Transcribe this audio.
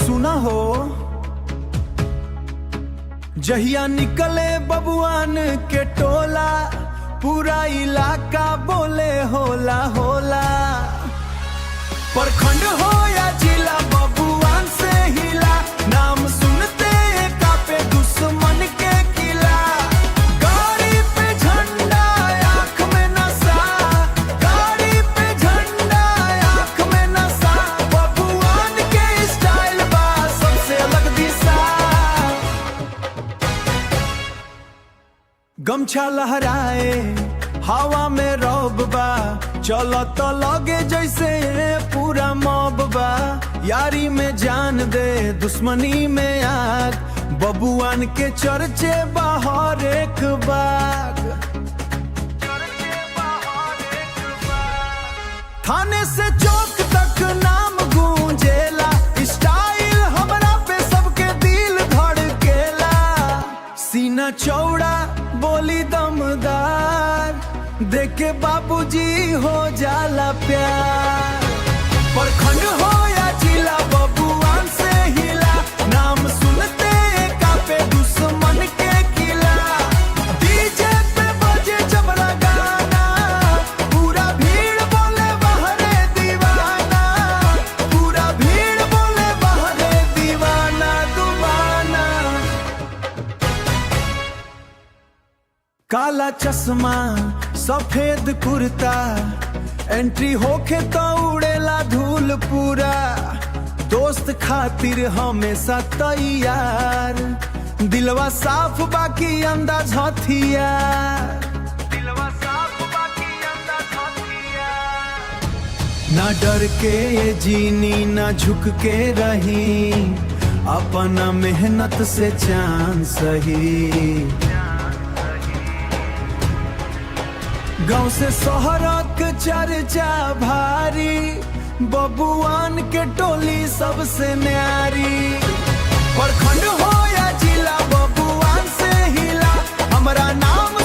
सुना हो, जहिया निकले बबुआन के टोला, पूरा इलाका बोले होला होला। प्रखंड हो या जिला, बबुआन से हिला, नाम सुनते कापे दुश्मन के किला। गाड़ी पे झंडा आंख में नशा, गाड़ी पे झंडा आंख में नशा, बबुआन के स्टाइल बा सबसे अलग दिशा। गमछा लहराए हवा में रौब बा, चलो तो लगे जैसे पूरा मौब बा। यारी में जान दे दुश्मनी में आग, बबुआन के चर्चे बाहर एक बाग। थाने से चौक तक नाम गूंजेला, स्टाइल हमरा पे सबके दिल धड़केला। सीना चौड़ा बोली दमदार, देखे बाबूजी हो जाला प्यार। प्रखंड हो या जिला, बबुआन से हिला, नाम सुनते कापे दुश्मन के किला। डीजे पे बजे जबरा गाना, पूरा भीड़ बोले बहरे दीवाना, पूरा भीड़ बोले बहरे दीवाना दीवाना। काला चश्मा सफेद कुर्ता, एंट्री होके तो उड़ेला धूल पूरा। दोस्त खातिर हमेशा तैयार, दिलवा साफ बाकी अंदाज हथियार। दिलवा साफ बाकी अंदाज हथियार। ना डर के जीनी ना झुक के रही, अपना मेहनत से चांद सही। गांव से शहरक चर्चा भारी, बबुआन के टोली सबसे न्यारी। प्रखंड हो या जिला, बबुआन से हिला, हमारा नाम